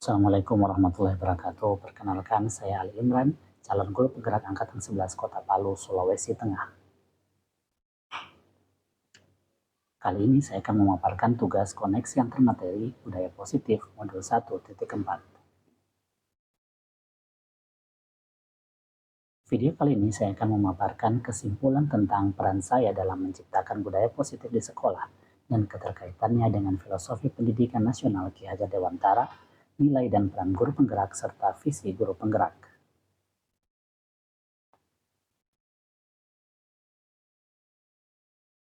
Assalamualaikum warahmatullahi wabarakatuh. Perkenalkan, saya Ali Imran, calon guru penggerak Angkatan 11 Kota Palu, Sulawesi Tengah. Kali ini saya akan memaparkan tugas koneksi antar materi budaya positif modul 1.4. Video kali ini saya akan memaparkan kesimpulan tentang peran saya dalam menciptakan budaya positif di sekolah dan keterkaitannya dengan filosofi pendidikan nasional Ki Hajar Dewantara, nilai dan peran guru penggerak serta visi guru penggerak.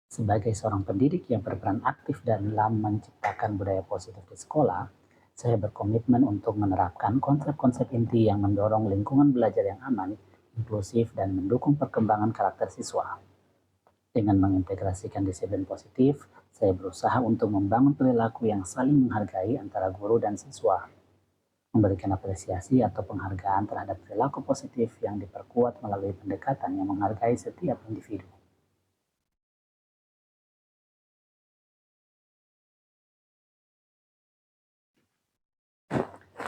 Sebagai seorang pendidik yang berperan aktif dalam menciptakan budaya positif di sekolah, saya berkomitmen untuk menerapkan konsep-konsep inti yang mendorong lingkungan belajar yang aman, inklusif, dan mendukung perkembangan karakter siswa. Dengan mengintegrasikan disiplin positif, saya berusaha untuk membangun perilaku yang saling menghargai antara guru dan siswa, memberikan apresiasi atau penghargaan terhadap perilaku positif yang diperkuat melalui pendekatan yang menghargai setiap individu.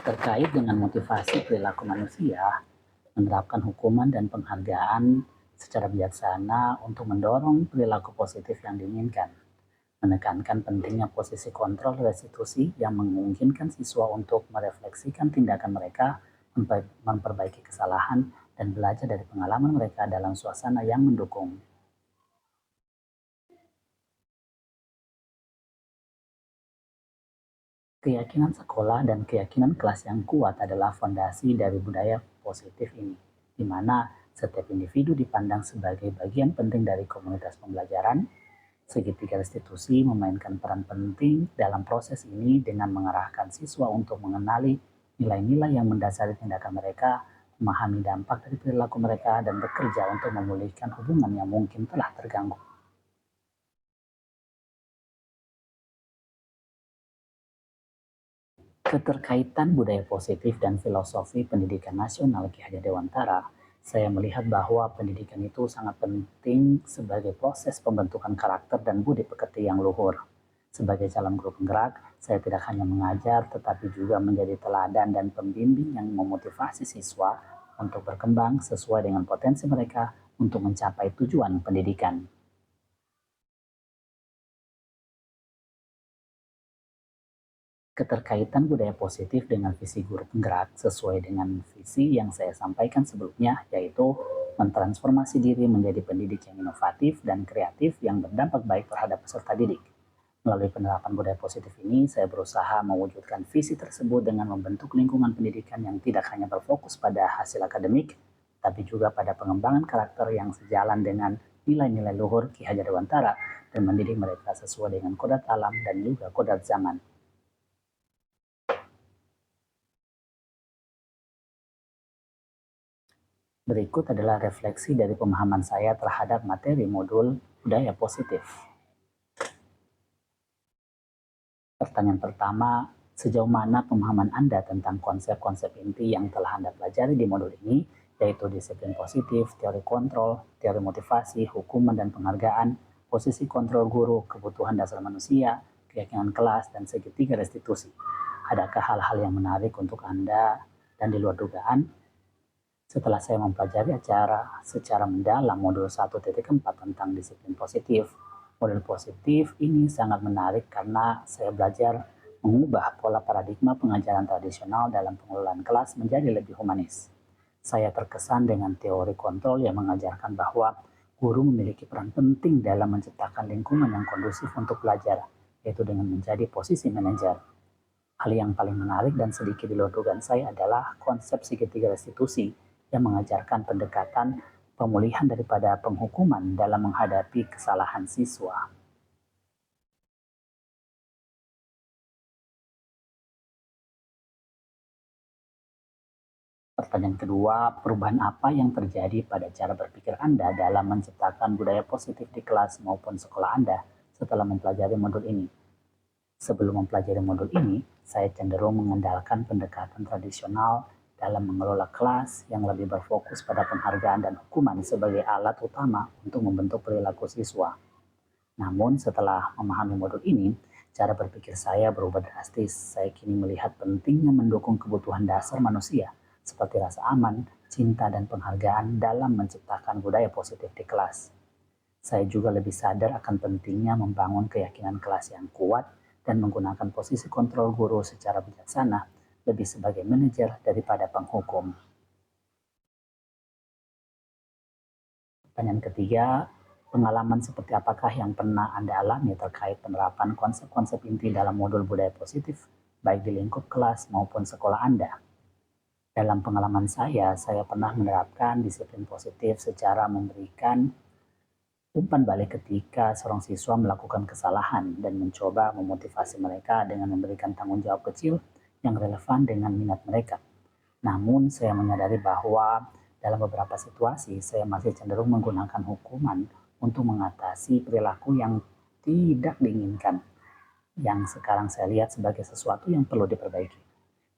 Terkait dengan motivasi perilaku manusia, menerapkan hukuman dan penghargaan secara bijaksana untuk mendorong perilaku positif yang diinginkan, menekankan pentingnya posisi kontrol restitusi yang memungkinkan siswa untuk merefleksikan tindakan mereka, memperbaiki kesalahan, dan belajar dari pengalaman mereka dalam suasana yang mendukung. Keyakinan sekolah dan keyakinan kelas yang kuat adalah fondasi dari budaya positif ini, di mana setiap individu dipandang sebagai bagian penting dari komunitas pembelajaran. Segitiga restitusi memainkan peran penting dalam proses ini dengan mengarahkan siswa untuk mengenali nilai-nilai yang mendasari tindakan mereka, memahami dampak dari perilaku mereka, dan bekerja untuk memulihkan hubungan yang mungkin telah terganggu. Keterkaitan budaya positif dan filosofi pendidikan nasional Ki Hajar Dewantara, saya melihat bahwa pendidikan itu sangat penting sebagai proses pembentukan karakter dan budi pekerti yang luhur. Sebagai calon guru penggerak, saya tidak hanya mengajar, tetapi juga menjadi teladan dan pembimbing yang memotivasi siswa untuk berkembang sesuai dengan potensi mereka untuk mencapai tujuan pendidikan. Keterkaitan budaya positif dengan visi guru penggerak sesuai dengan visi yang saya sampaikan sebelumnya, yaitu mentransformasi diri menjadi pendidik yang inovatif dan kreatif yang berdampak baik terhadap peserta didik. Melalui penerapan budaya positif ini, saya berusaha mewujudkan visi tersebut dengan membentuk lingkungan pendidikan yang tidak hanya berfokus pada hasil akademik, tapi juga pada pengembangan karakter yang sejalan dengan nilai-nilai luhur Ki Hajar Dewantara dan mendidik mereka sesuai dengan kodrat alam dan juga kodrat zaman. Berikut adalah refleksi dari pemahaman saya terhadap materi modul budaya positif. Pertanyaan pertama, sejauh mana pemahaman Anda tentang konsep-konsep inti yang telah Anda pelajari di modul ini, yaitu disiplin positif, teori kontrol, teori motivasi, hukuman dan penghargaan, posisi kontrol guru, kebutuhan dasar manusia, keyakinan kelas, dan segitiga restitusi. Adakah hal-hal yang menarik untuk Anda dan di luar dugaan? Setelah saya mempelajari acara secara mendalam modul 1.4 tentang disiplin positif, modul positif ini sangat menarik karena saya belajar mengubah pola paradigma pengajaran tradisional dalam pengelolaan kelas menjadi lebih humanis. Saya terkesan dengan teori kontrol yang mengajarkan bahwa guru memiliki peran penting dalam menciptakan lingkungan yang kondusif untuk belajar, yaitu dengan menjadi posisi manajer. Hal yang paling menarik dan sedikit di luar dugaan saya adalah konsep segitiga restitusi yang mengajarkan pendekatan pemulihan daripada penghukuman dalam menghadapi kesalahan siswa. Pertanyaan kedua, perubahan apa yang terjadi pada cara berpikir Anda dalam menciptakan budaya positif di kelas maupun sekolah Anda setelah mempelajari modul ini? Sebelum mempelajari modul ini, saya cenderung mengandalkan pendekatan tradisional dalam mengelola kelas yang lebih berfokus pada penghargaan dan hukuman sebagai alat utama untuk membentuk perilaku siswa. Namun setelah memahami modul ini, cara berpikir saya berubah drastis. Saya kini melihat pentingnya mendukung kebutuhan dasar manusia, seperti rasa aman, cinta, dan penghargaan dalam menciptakan budaya positif di kelas. Saya juga lebih sadar akan pentingnya membangun keyakinan kelas yang kuat dan menggunakan posisi kontrol guru secara bijaksana, lebih sebagai manajer daripada penghukum. Pertanyaan ketiga, pengalaman seperti apakah yang pernah Anda alami terkait penerapan konsep-konsep inti dalam modul budaya positif, baik di lingkup kelas maupun sekolah Anda? Dalam pengalaman saya pernah menerapkan disiplin positif secara memberikan umpan balik ketika seorang siswa melakukan kesalahan dan mencoba memotivasi mereka dengan memberikan tanggung jawab kecil yang relevan dengan minat mereka. Namun, saya menyadari bahwa dalam beberapa situasi saya masih cenderung menggunakan hukuman untuk mengatasi perilaku yang tidak diinginkan, yang sekarang saya lihat sebagai sesuatu yang perlu diperbaiki.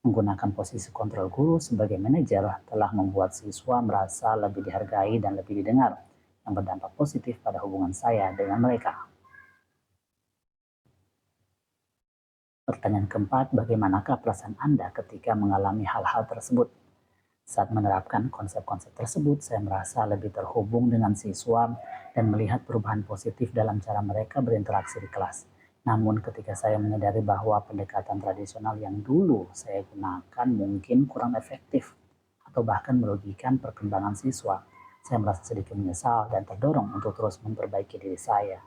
Menggunakan posisi kontrol guru sebagai manajer telah membuat siswa merasa lebih dihargai dan lebih didengar, yang berdampak positif pada hubungan saya dengan mereka. Pertanyaan keempat, bagaimanakah perasaan Anda ketika mengalami hal-hal tersebut? Saat menerapkan konsep-konsep tersebut, saya merasa lebih terhubung dengan siswa dan melihat perubahan positif dalam cara mereka berinteraksi di kelas. Namun ketika saya menyadari bahwa pendekatan tradisional yang dulu saya gunakan mungkin kurang efektif atau bahkan merugikan perkembangan siswa, saya merasa sedikit menyesal dan terdorong untuk terus memperbaiki diri saya.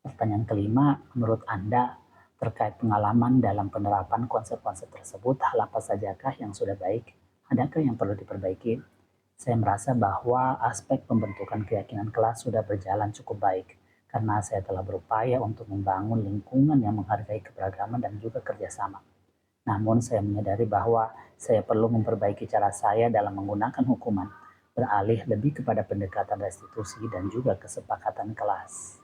Pertanyaan kelima, menurut Anda terkait pengalaman dalam penerapan konsep-konsep tersebut, hal apa sajakah yang sudah baik? Adakah yang perlu diperbaiki? Saya merasa bahwa aspek pembentukan keyakinan kelas sudah berjalan cukup baik, karena saya telah berupaya untuk membangun lingkungan yang menghargai keberagaman dan juga kerjasama. Namun saya menyadari bahwa saya perlu memperbaiki cara saya dalam menggunakan hukuman, beralih lebih kepada pendekatan restitusi dan juga kesepakatan kelas.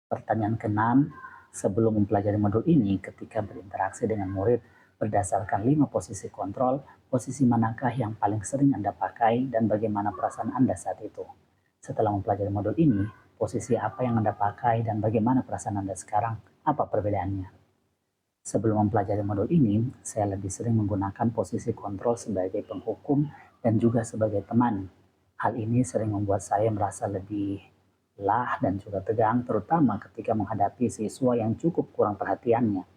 Pertanyaan keenam, sebelum mempelajari modul ini, ketika berinteraksi dengan murid berdasarkan 5 posisi kontrol, posisi manakah yang paling sering Anda pakai dan bagaimana perasaan Anda saat itu? Setelah mempelajari modul ini, posisi apa yang Anda pakai dan bagaimana perasaan Anda sekarang? Apa perbedaannya? Sebelum mempelajari modul ini, saya lebih sering menggunakan posisi kontrol sebagai penghukum dan juga sebagai teman. Hal ini sering membuat saya merasa lebih lelah dan juga tegang, terutama ketika menghadapi siswa yang cukup kurang perhatiannya.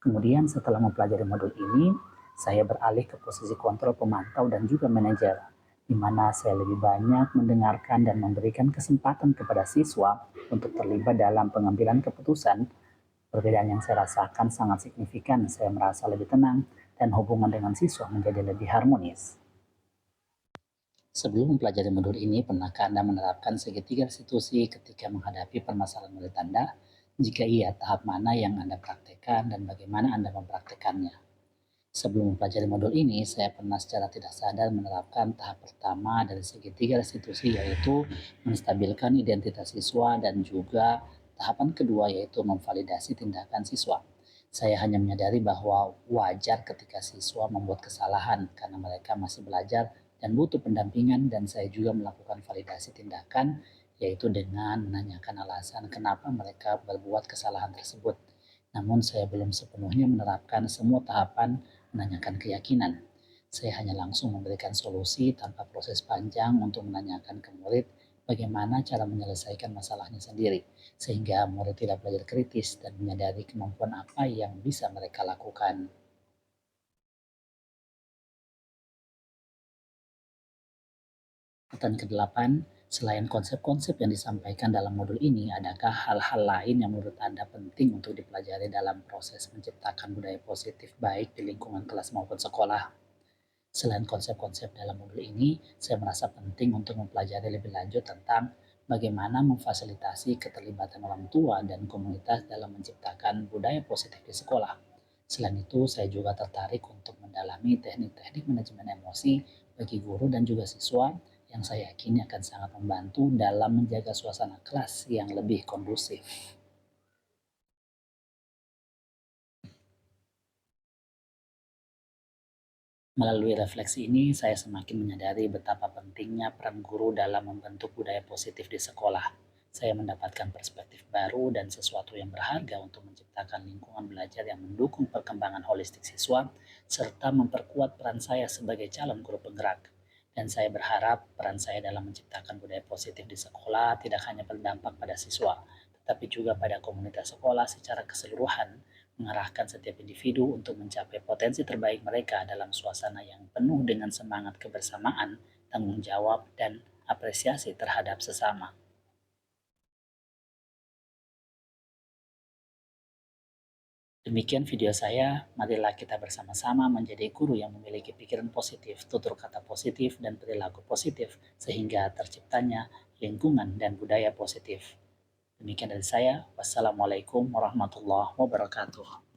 Kemudian setelah mempelajari modul ini, saya beralih ke posisi kontrol pemantau dan juga manajer, di mana saya lebih banyak mendengarkan dan memberikan kesempatan kepada siswa untuk terlibat dalam pengambilan keputusan. Perbedaan yang saya rasakan sangat signifikan, saya merasa lebih tenang dan hubungan dengan siswa menjadi lebih harmonis. Sebelum mempelajari modul ini, pernahkah Anda menerapkan segitiga restitusi ketika menghadapi permasalahan murid Anda? Jika iya, tahap mana yang Anda praktekkan dan bagaimana Anda mempraktekannya? Sebelum mempelajari modul ini, saya pernah secara tidak sadar menerapkan tahap pertama dari segitiga restitusi, yaitu menstabilkan identitas siswa, dan juga tahapan kedua yaitu memvalidasi tindakan siswa. Saya hanya menyadari bahwa wajar ketika siswa membuat kesalahan karena mereka masih belajar dan butuh pendampingan, dan saya juga melakukan validasi tindakan yaitu dengan menanyakan alasan kenapa mereka berbuat kesalahan tersebut. Namun saya belum sepenuhnya menerapkan semua tahapan menanyakan keyakinan. Saya hanya langsung memberikan solusi tanpa proses panjang untuk menanyakan ke murid bagaimana cara menyelesaikan masalahnya sendiri, sehingga murid tidak belajar kritis dan menyadari kemampuan apa yang bisa mereka lakukan. Pertanyaan ke-8, selain konsep-konsep yang disampaikan dalam modul ini, adakah hal-hal lain yang menurut Anda penting untuk dipelajari dalam proses menciptakan budaya positif baik di lingkungan kelas maupun sekolah? Selain konsep-konsep dalam modul ini, saya merasa penting untuk mempelajari lebih lanjut tentang bagaimana memfasilitasi keterlibatan orang tua dan komunitas dalam menciptakan budaya positif di sekolah. Selain itu, saya juga tertarik untuk mendalami teknik-teknik manajemen emosi bagi guru dan juga siswa yang saya yakini akan sangat membantu dalam menjaga suasana kelas yang lebih kondusif. Melalui refleksi ini, saya semakin menyadari betapa pentingnya peran guru dalam membentuk budaya positif di sekolah. Saya mendapatkan perspektif baru dan sesuatu yang berharga untuk menciptakan lingkungan belajar yang mendukung perkembangan holistik siswa, serta memperkuat peran saya sebagai calon guru penggerak. Dan saya berharap peran saya dalam menciptakan budaya positif di sekolah tidak hanya berdampak pada siswa, tetapi juga pada komunitas sekolah secara keseluruhan, mengarahkan setiap individu untuk mencapai potensi terbaik mereka dalam suasana yang penuh dengan semangat kebersamaan, tanggung jawab, dan apresiasi terhadap sesama. Demikian video saya, marilah kita bersama-sama menjadi guru yang memiliki pikiran positif, tutur kata positif, dan perilaku positif, sehingga terciptanya lingkungan dan budaya positif. Demikian dari saya, wassalamualaikum warahmatullahi wabarakatuh.